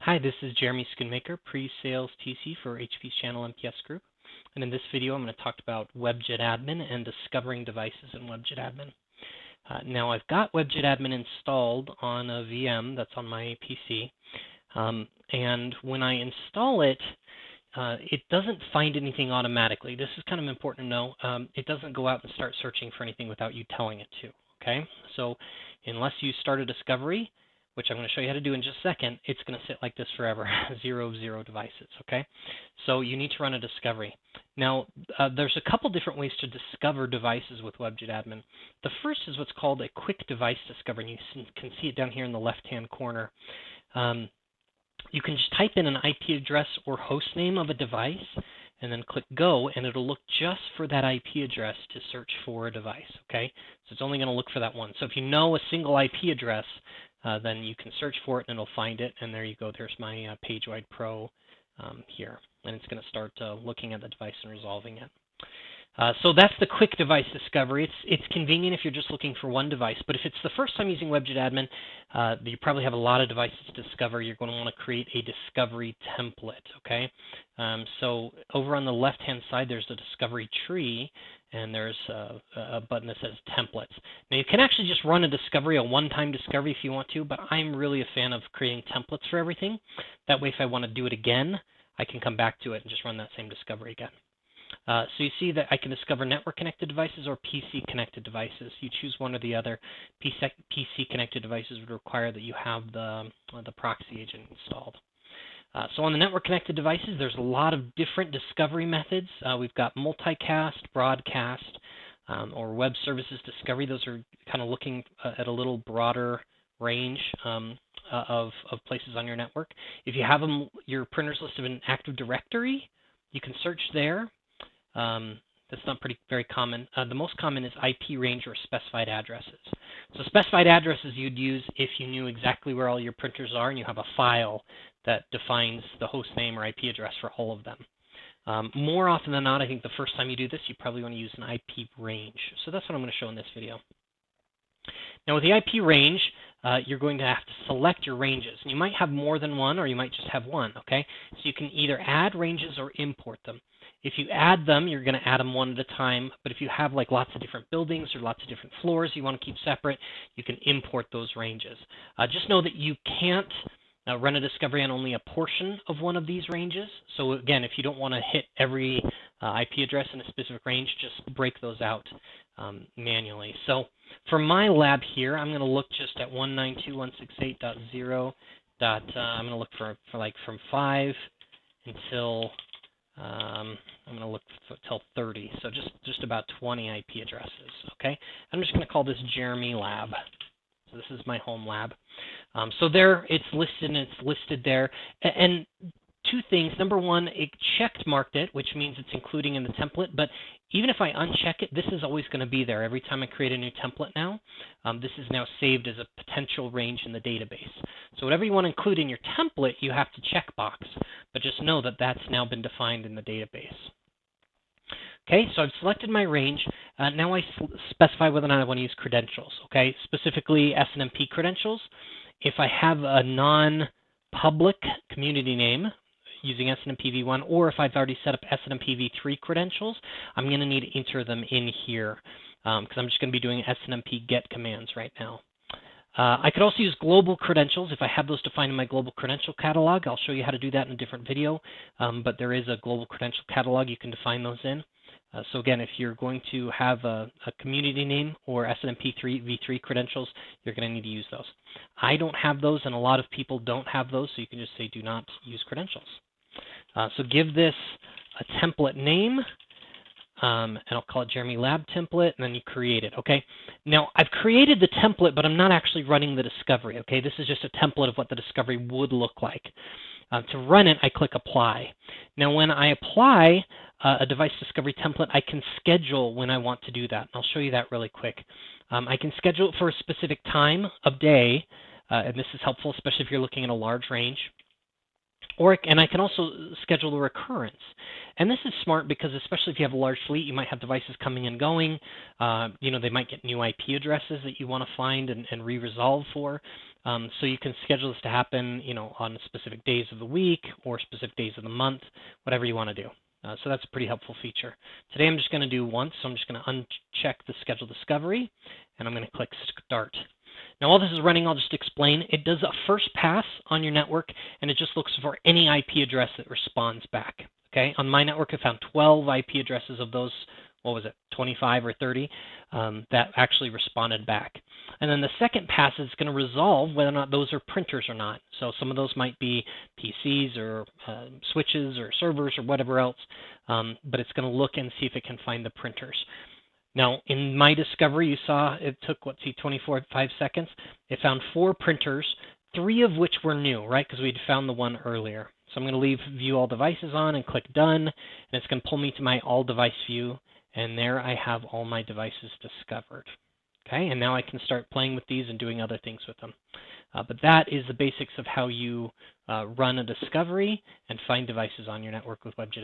Hi, this is Jeremy Schoonmaker, Pre-Sales TC for HP's Channel MPS Group. And in this video, I'm going to talk about WebJet Admin and discovering devices in WebJet Admin. Now, I've got WebJet Admin installed on a VM that's on my PC. And when I install it, it doesn't find anything automatically. This is kind of important to know. It doesn't go out and start searching for anything without you telling it to. Okay? So unless you start a discovery, which I'm going to show you how to do in just a second, it's going to sit like this forever, 0 of 0 devices, okay? So you need to run a discovery. Now, there's a couple different ways to discover devices with WebJet Admin. The first is what's called a quick device discovery, and you can see it down here in the left-hand corner. You can just type in an IP address or host name of a device, and then click Go, and it'll look just for that IP address to search for a device, okay? So it's only going to look for that one. So if you know a single IP address, then you can search for it and it'll find it, and there you go. There's my PageWide Pro here, and it's going to start looking at the device and resolving it. So that's the quick device discovery. It's convenient if you're just looking for one device, but if it's the first time using WebJet Admin, you probably have a lot of devices to discover. You're going to want to create a discovery template, okay? So over on the left-hand side, there's the discovery tree, and there's a button that says templates. Now, you can actually just run a discovery, a one-time discovery if you want to, but I'm really a fan of creating templates for everything. That way, if I want to do it again, I can come back to it and just run that same discovery again. So you see that I can discover network-connected devices or PC-connected devices. You choose one or the other. PC-connected devices would require that you have the proxy agent installed. So on the network-connected devices, there's a lot of different discovery methods. We've got multicast, broadcast, or web services discovery. Those are kind of looking at a little broader range of places on your network. If you have your printers listed in Active Directory, you can search there. That's not very common. The most common is IP range or specified addresses. So specified addresses you'd use if you knew exactly where all your printers are and you have a file that defines the host name or IP address for all of them. More often than not, I think the first time you do this, you probably want to use an IP range. So that's what I'm going to show in this video. Now with the IP range, you're going to have to select your ranges. And you might have more than one, or you might just have one, okay? So you can either add ranges or import them. If you add them, you're going to add them one at a time. But if you have like lots of different buildings or lots of different floors you want to keep separate, you can import those ranges. Just know that you can't run a discovery on only a portion of one of these ranges. So again, if you don't want to hit every IP address in a specific range, just break those out manually. So for my lab here, I'm going to look just at 192.168.0. I'm going to look for like from 5 until I'm going to look until 30, so just about 20 IP addresses. Okay, I'm just going to call this Jeremy Lab. So this is my home lab. So there, it's listed, and it's listed there. And two things. Number one, it checked marked it, which means it's including in the template. But even if I uncheck it, this is always going to be there. Every time I create a new template now, this is now saved as a potential range in the database. So whatever you want to include in your template, you have to check box. But just know that that's now been defined in the database. Okay, so I've selected my range. Now I specify whether or not I want to use credentials. Okay, specifically SNMP credentials. If I have a non-public community name using SNMP v1, or if I've already set up SNMP v3 credentials, I'm going to need to enter them in here because I'm just going to be doing SNMP get commands right now. I could also use global credentials if I have those defined in my global credential catalog. I'll show you how to do that in a different video, but there is a global credential catalog you can define those in. So again, if you're going to have a community name or SNMP v3 credentials, you're going to need to use those. I don't have those, and a lot of people don't have those, so you can just say do not use credentials. So give this a template name, and I'll call it Jeremy Lab template, and then you create it, okay? Now, I've created the template, but I'm not actually running the discovery, okay? This is just a template of what the discovery would look like. To run it, I click Apply. Now, when I apply a device discovery template, I can schedule when I want to do that. And I'll show you that really quick. I can schedule it for a specific time of day, and this is helpful, especially if you're looking at a large range. And I can also schedule the recurrence. And this is smart because especially if you have a large fleet, you might have devices coming and going. They might get new IP addresses that you want to find and re-resolve for. So you can schedule this to happen, on specific days of the week or specific days of the month, whatever you want to do. So that's a pretty helpful feature. Today I'm just going to do once, so I'm just going to uncheck the schedule discovery, and I'm going to click start. Now while this is running, I'll just explain. It does a first pass on your network, and it just looks for any IP address that responds back. Okay, on my network, I found 12 IP addresses of those, 25 or 30, that actually responded back. And then the second pass is going to resolve whether or not those are printers or not. So some of those might be PCs or switches or servers or whatever else, but it's going to look and see if it can find the printers. Now, in my discovery, you saw it took, 5 seconds. It found 4 printers, 3 of which were new, right, because we'd found the one earlier. So I'm going to leave View All Devices on and click Done, and it's going to pull me to my All Device view, and there I have all my devices discovered. Okay, and now I can start playing with these and doing other things with them. But that is the basics of how you run a discovery and find devices on your network with WebJet.